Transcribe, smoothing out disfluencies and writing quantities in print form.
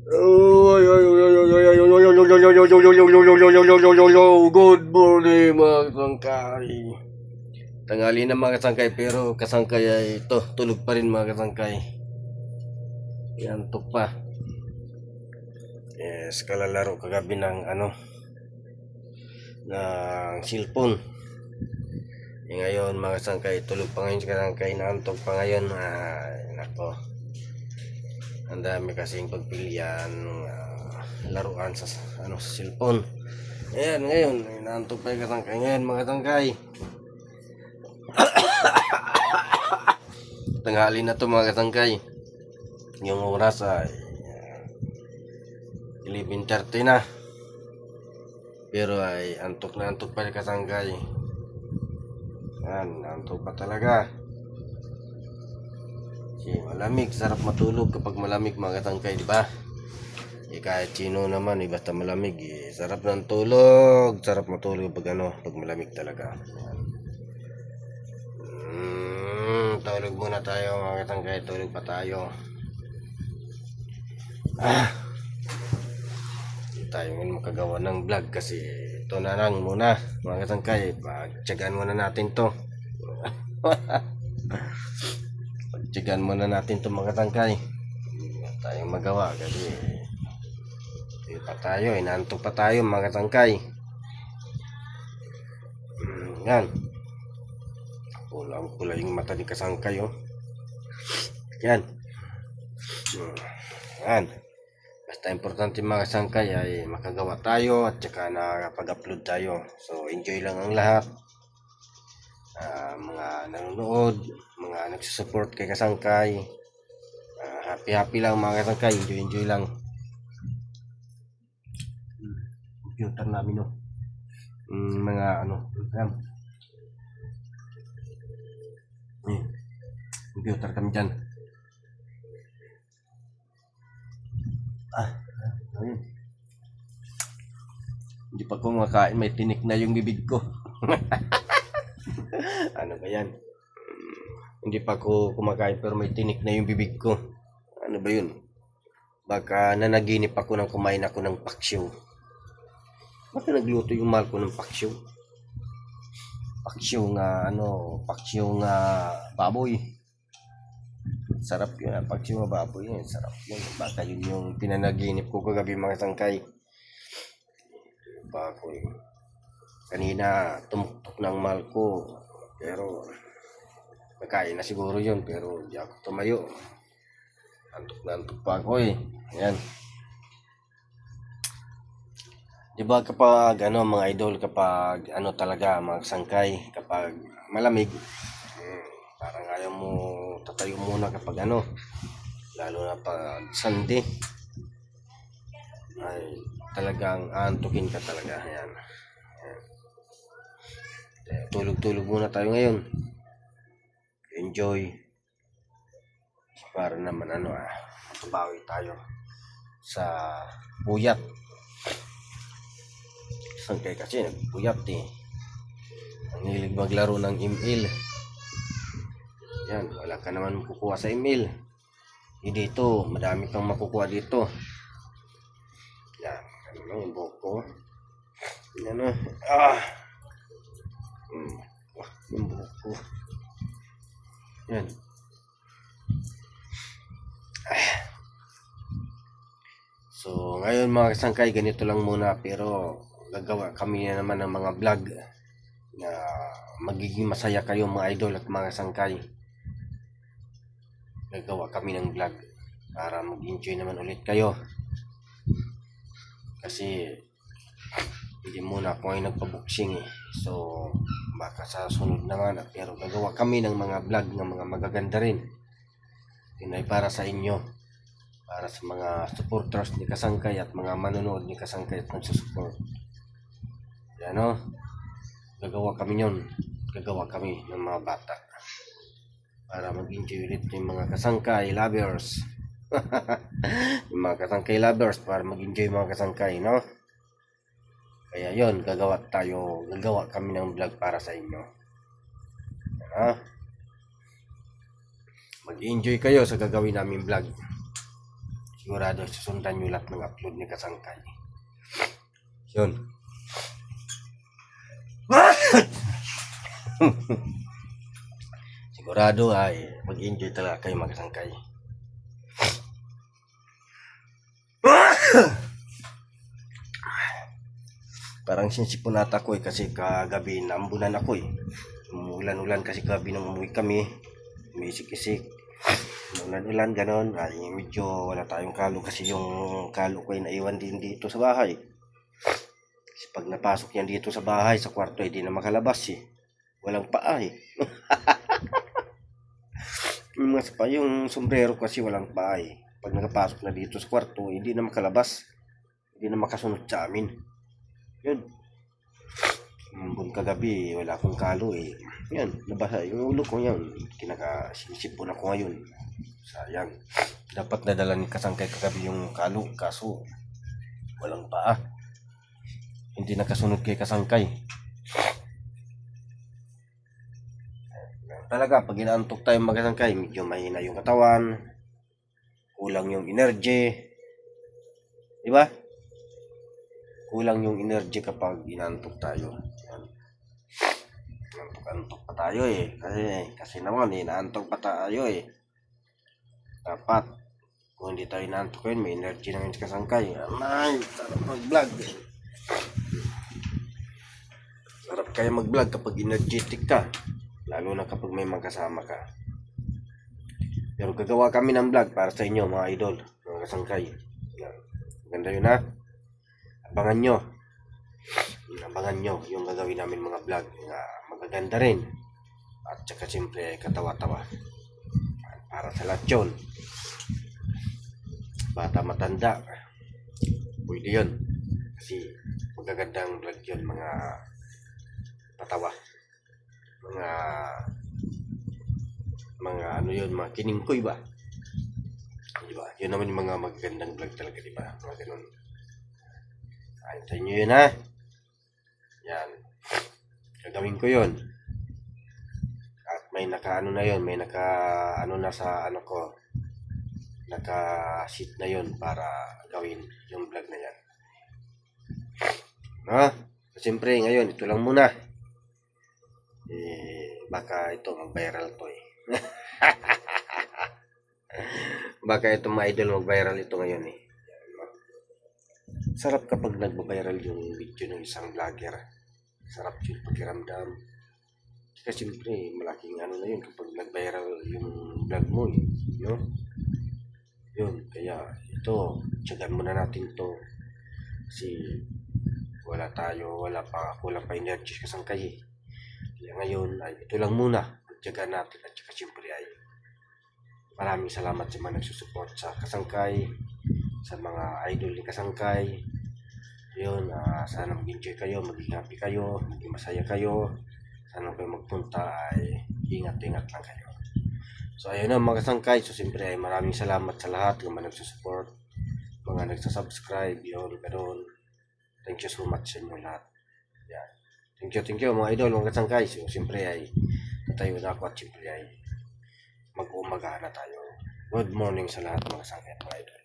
Good morning mga kasangkay. Tanghali na mga kasangkay, pero kasangkay ay ito, tulog pa rin mga kasangkay. Iantok pa. Yes, kalalaro kagabi ng ng cellphone. Ngayon mga kasangkay, tulog pa ngayon si kasangkay, naantok pa ngayon. Nako. Ang dami kasing pagpilian laruan sa sa cellphone. Ayan, ngayon naantok pa yung kasangkay ngayon mga kasangkay. Tanghali na to mga kasangkay. Yung oras ay 11:30 na. Pero ay antok na antok pa yung kasangkay. Yan, antok pa talaga. Malamig, sarap matulog kapag malamig mga kasangkay, di ba? Kahit sino naman, basta malamig, sarap ng tulog, sarap matulog pag pag malamig talaga. Tulog muna tayo mga kasangkay, tulog pa tayo. Hindi tayo ngayon makagawa ng vlog kasi ito na lang muna mga kasangkay, pagtsagaan muna natin to. Pagtsagaan muna natin to mga kasangkay. Hindi tayong magawa kasi pa tayo, inaantok pa tayo mga kasangkay. Yan. Pula yung mata ni kasangkay, oh. Yan. Yan. Basta importante mga kasangkay ay makagawa tayo at saka nakapag-upload tayo. So enjoy lang ang lahat. Mga nanonood, mga nagsusupport kay kasangkay. Happy lang mga kasangkay, enjoy lang. Computer namin, no. Mga computer kami dyan. Ayun. Hindi pa ko makain, may tinik na yung bibig ko. Ano ba yan? Hindi pa ko kumakain pero may tinik na yung bibig ko. Ano ba yun? Baka nanaginip ako nang kumain ako ng paksiw. Baka nagluto yung mahal ko ng paksiw. Paksiw nga baboy. Sarap yun, paksiw nga baboy. Sarap yun. Baka yun yung pinanaginip ko kagabi mga sangkay. Baboy. Kanina tumuktok ng mahal ko. Pero nakain na siguro yun. Pero hindi ako tumayo. Antok na antok pa ako eh. Ayan. Diba kapag mga idol, kapag talaga mga sangkay, kapag malamig, parang ayaw mo tatayo muna kapag lalo na pag Sunday, ay talagang aantukin ka talaga. Ayan. Tulog muna tayo ngayon. Enjoy. Para naman makabawi tayo sa puyat. Sangkay kasi nagpuyat eh. Ang hilig maglaro ng email. Yan, wala ka naman makukuha sa email. Dito, madami kang makukuha dito. Yan, yung buhok ko. Yan yung buhok ko. Yan. So, ngayon mga kasangkay, ganito lang muna, pero gagawa kami na naman ng mga vlog na magiging masaya kayo mga idol at mga sangkay. Gagawa kami ng vlog para mag-enjoy naman ulit kayo. Kasi hindi muna ako ay nagpabuksing eh. So baka sa sunod naman, pero gagawa kami ng mga vlog ng mga magaganda rin. Yun ay para sa inyo, para sa mga supporters ni kasangkay at mga manonood ni kasangkay at nagsusupport. Gagawa kami yun. Gagawa kami ng mga bata para mag-enjoy ulit yung mga kasangkay lovers. Yung mga kasangkay lovers, para mag-enjoy mga kasangkay, no? Kaya yon, gagawa kami ng vlog para sa inyo. Mag-enjoy kayo sa gagawin namin vlog. sigurado susundan nyo lahat ng upload ni Kasangkay. Yun. Sigurado ay mag-enjoy talaga kayo mga Kasangkay. Parang sinsipon ata ko kasi kagabi naambulan ako eh. Umulan-ulan kasi gabi nang umuwi kami. Umisik-isik. Umulan-ulan ganon. Ay medyo wala tayong kalo kasi yung kalo ko ay naiwan din dito sa bahay. Kasi pag napasok yan dito sa bahay, sa kwarto, hindi na makalabas eh. Walang paa eh. Yung sombrero kasi walang paa eh. Pag nakapasok na dito sa kwarto, hindi na makalabas. Hindi na makasunod sa amin. Yun. Buong kagabi, wala akong kalo eh. Yan, nabasa yung ulo ko yan. Kinakasinisipon ako ngayon. Sayang. Dapat nadala ni Kasangkay kagabi yung kalo. Kaso, walang paa. Hindi nakasunod kay Kasangkay. Talaga, pag inaantok tayo mag-Kasangkay, medyo mahina yung katawan. Kulang yung energy. Diba? Kulang yung energy kapag inantok tayo. Antok pa tayo eh. Kasi naman inaantok pa tayo eh. Dapat kung hindi tayo inaantok yun, may energy naman sa Kasangkay. Ay, sarap mag-vlog. Sarap kaya mag-vlog kapag energetic ka. Lalo na kapag may magkasama ka. Pero gagawa kami ng vlog para sa inyo mga idol, mga Kasangkay. Maganda yun ha. Abangan nyo yung gagawin namin mga vlog na magaganda rin at saka siyempre katawa-tawa para sa lahat yun, bata matanda pwede yun kasi magagandang vlog yun, mga patawa, mga ano yun, mga kiningkoy ba, diba? Yun naman yung mga magagandang vlog talaga, diba? Mga ganun. Antayin nyo yun ha. Yan. Gagawin ko yun. At may naka-ano na yun. May naka-ano na sa ano ko. Naka-sheet na yun para gawin yung vlog na yan. No? So, siyempre ngayon, ito lang muna. Baka ito mag-viral to eh. Baka ito mga idol mag-viral ito ngayon eh. Sarap kapag nagbabiral yung video ng isang vlogger. Sarap yung pakiramdam. Kasi siyempre, malaking ano na yun kapag nag-viral yung vlog mo eh. No? Yun, kaya ito, tiyagan muna natin to. Kasi wala pa energy Kasangkay eh. Kaya ngayon, ay ito lang muna. Tiyagan natin at saka siyempre ay maraming salamat sa mga nagsusupport sa Kasangkay, sa mga idol ni Kasangkay. Yun, sana mag-enjoy kayo, maging happy kayo, maging masaya kayo. Sana kayo magpunta ay ingat-ingat lang kayo. So ayun na mga Kasangkay, so siyempre ay maraming salamat sa lahat ng mga nagsusupport, mga nagsasubscribe, yun, ganoon. Thank you so much sa inyo lahat. Yan. Thank you mga idol, mga Kasangkay. So siyempre ay tatayo na ako at siyempre ay mag-umaga na tayo. Good morning sa lahat mga Kasangkay, mga idol.